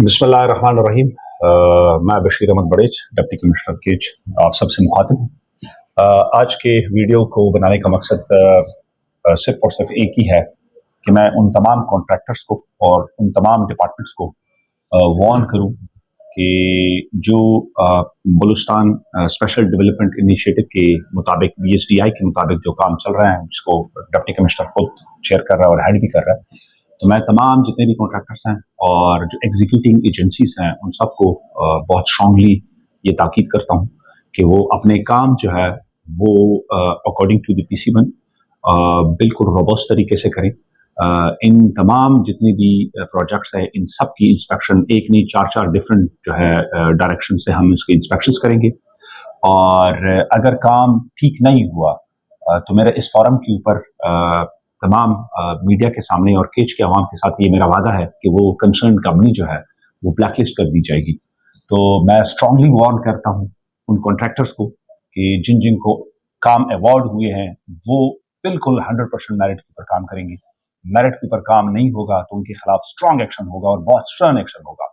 बिस्मिल्लाहिर्रहमानिर्रहीम। मैं Bashir Ahmad बड़ेच, deputy commissioner केच, आप सबसे मुखातिब हूँ। आज के वीडियो को बनाने का मकसद सिर्फ और सिर्फ एक ही है कि मैं उन तमाम कॉन्ट्रैक्टर्स को और उन तमाम डिपार्टमेंट्स को वार्न करूँ कि जो बलूचिस्तान स्पेशल डेवलपमेंट इनिशिएटिव के मुताबिक BSDI के मुताबिक जो काम चल रहा है, जिसको डिप्टी कमिश्नर खुद चेयर कर रहा है और हेड भी कर रहा है, तो मैं तमाम जितने भी कॉन्ट्रैक्टर्स हैं और जो एग्जीक्यूटिंग एजेंसीज हैं उन सबको बहुत स्ट्रांगली ये ताकीद करता हूँ कि वो अपने काम जो है वो अकॉर्डिंग टू द PC1 बिल्कुल रोबस्ट तरीके से करें। इन तमाम जितनी भी प्रोजेक्ट्स हैं इन सब की इंस्पेक्शन एक नहीं चार डिफरेंट जो है डायरेक्शन से हम इसके इंस्पेक्शंस करेंगे, और अगर काम ठीक नहीं हुआ तो मेरा इस फोरम के ऊपर तमाम मीडिया के सामने और केच के अवाम के साथ ये मेरा वादा है कि वो कंसर्न कंपनी जो है वो ब्लैकलिस्ट कर दी जाएगी। तो मैं स्ट्रांगली वार्न करता हूँ उन कॉन्ट्रैक्टर्स को कि जिन जिन को काम अवार्ड हुए हैं वो बिल्कुल 100% मेरिट के ऊपर काम करेंगे। मेरिट के ऊपर काम नहीं होगा तो उनके खिलाफ स्ट्रांग एक्शन होगा और बहुत स्टर्न एक्शन होगा।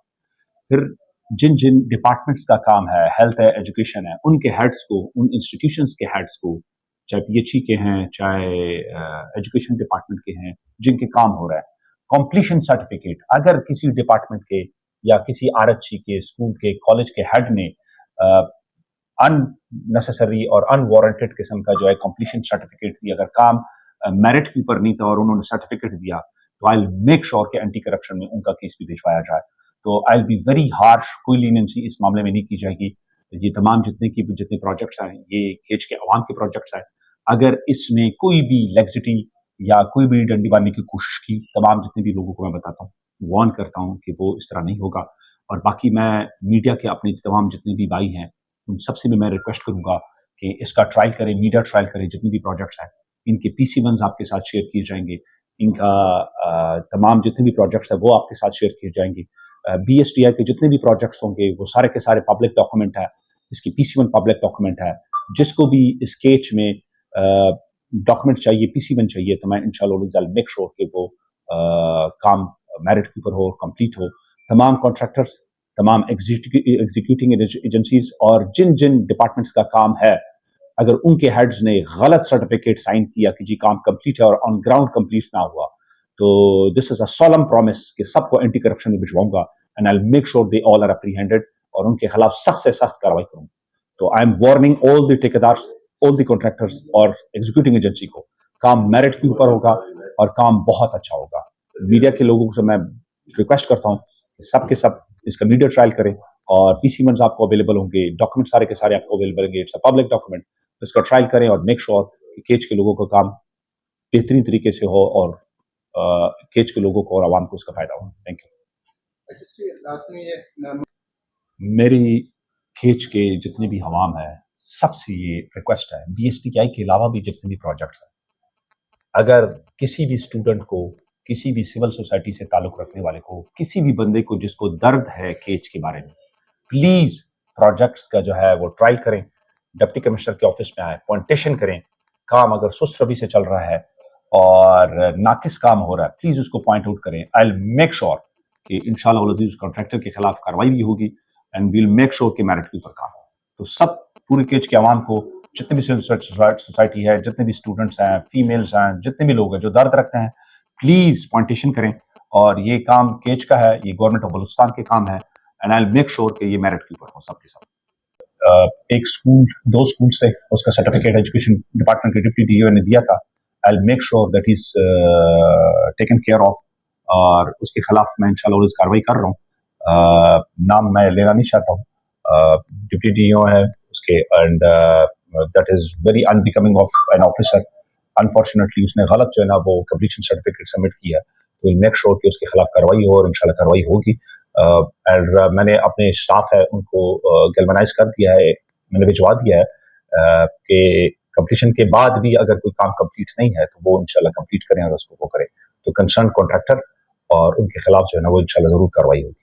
फिर जिन जिन डिपार्टमेंट्स का काम है, हेल्थ है, एजुकेशन है, उनके हेड्स को, उन इंस्टीट्यूशंस के हेड्स को, चाहे PHE के हैं, चाहे एजुकेशन डिपार्टमेंट के हैं, जिनके काम हो रहा है, कंप्लीशन सर्टिफिकेट अगर किसी डिपार्टमेंट के या किसी RHC के, स्कूल के, कॉलेज के हेड ने अननेसेसरी और अनवारंटेड किस्म का जो है कंप्लीशन सर्टिफिकेट दिया, अगर काम मेरिट के ऊपर नहीं था और उन्होंने सर्टिफिकेट दिया, तो आई मेक श्योर कि एंटी करप्शन में उनका केस भी भिजवाया जाए। तो आई बी वेरी हार्श, कोई लीनियंसी इस मामले में नहीं की जाएगी। ये तमाम जितने प्रोजेक्ट्स हैं, ये केच के अवाम के प्रोजेक्ट्स हैं, अगर इसमें कोई भी लेग्जिटी या कोई भी डंडी मारने की कोशिश की, तमाम जितने भी लोगों को मैं बताता हूँ, वार्न करता हूँ कि वो इस तरह नहीं होगा। और बाकी मैं मीडिया के अपने तमाम जितने भी भाई हैं उन सबसे भी मैं रिक्वेस्ट करूंगा कि इसका ट्रायल करें, मीडिया ट्रायल करें। जितनी भी प्रोजेक्ट्स हैं इनके PC1s आपके साथ शेयर किए जाएंगे, इनका तमाम जितने भी प्रोजेक्ट्स हैं वो आपके साथ शेयर किए जाएंगे। BSDI के जितने भी प्रोजेक्ट्स होंगे वो सारे के सारे पब्लिक डॉक्यूमेंट है, इसकी PC1 पब्लिक डॉक्यूमेंट है। जिसको भी इस केच में डॉक्यूमेंट चाहिए, PC1 चाहिए, तो मैं इंशाल्लाह मेक श्योर कि वो काम मेरिट के ऊपर हो, कंप्लीट हो। तमाम कॉन्ट्रैक्टर्स, तमाम एग्जीक्यूटिंग एजेंसीज और जिन जिन डिपार्टमेंट्स का काम है, अगर उनके हेड्स ने गलत सर्टिफिकेट साइन किया कि जी काम कंप्लीट है और ऑन ग्राउंड कंप्लीट ना हुआ, तो this is a solemn promise कि सबको एंटी करप्शन में भिजवाऊंगा and I will make sure they all are apprehended और उनके खिलाफ सख्त से सख्त कार्रवाई करूंगा। तो I am warning all the ठेकेदार्स, ऑल द कॉन्ट्रैक्टर्स और एग्जीक्यूटिंग एजेंसी को, काम मेरिट के ऊपर होगा और काम बहुत अच्छा होगा। मीडिया के लोगों से मैं रिक्वेस्ट करता हूँ सब के सब इसका मीडिया ट्रायल करें और PC1s आपको अवेलेबल होंगे, डॉक्यूमेंट सारे के सारे आपको अवेलेबल होंगे, इट्स अ पब्लिक डॉक्यूमेंट। इसका ट्रायल करें और मेक श्योर कि केच के लोगों का काम बेहतरीन तरीके से हो और केच के लोगों को और आवाम को इसका फायदा हो। Thank you. मेरी केच के जितने भी हवाम है सबसे ये रिक्वेस्ट है, BSDI के अलावा भी जितने भी प्रोजेक्ट्स हैं, अगर किसी भी स्टूडेंट को, किसी भी सिविल सोसाइटी से ताल्लुक रखने वाले को, किसी भी बंदे को जिसको दर्द है केच के बारे में, प्लीज प्रोजेक्ट्स का जो है वो ट्रायल करें, डिप्टी कमिश्नर के ऑफिस में आए, पॉइंटेशन करें। काम अगर सुस्त रवि से चल रहा है और नाकिस काम हो रहा है, प्लीज उसको पॉइंट आउट करें। आई विल मेक श्योर कि इंशाल्लाह उस कॉन्ट्रैक्टर के खिलाफ कार्रवाई भी होगी एंड वील मेक श्योर कि मेरिट के ऊपर काम हो। तो सब पूरे केच के अवाम को, जितने भी सोसाइटी है, जितने भी स्टूडेंट्स हैं, फीमेल्स हैं, जितने भी लोग हैं जो दर्द रखते हैं, प्लीज पॉइंटेशन करें। और ये काम केच का है, ये गवर्नमेंट ऑफ बलूचिस्तान के काम है and I will make sure कि ये मेरिट के ऊपर हो सबके सब। एक स्कूल, 2 स्कूल से उसका सर्टिफिकेट एजुकेशन डिपार्टमेंट के डिप्टी DO ने दिया था, आई will make sure that is taken care of और उसके खिलाफ मैं इंशाल्लाह इस कार्रवाई कर रहा हूँ। नाम मैं लेना नहीं चाहता हूँ, डिप्टी DO है उसके, and that is very unbecoming of an officer. Unfortunately उसने गलत जो है ना वो कंप्लीशन सर्टिफिकेट सबमिट किया, तो विल मेक श्योर कि उसके खिलाफ कार्रवाई हो और इंशाल्लाह कार्रवाई होगी। और मैंने अपने स्टाफ है उनको गैल्वेनाइज कर दिया है, मैंने भिजवा दिया है कि कंप्लीशन के बाद भी अगर कोई काम कंप्लीट नहीं है तो वो इंशाल्लाह कंप्लीट करें और उसको वो करें। तो कंसर्न कॉन्ट्रैक्टर और उनके खिलाफ जो है ना वो इंशाल्लाह जरूर कार्रवाई होगी।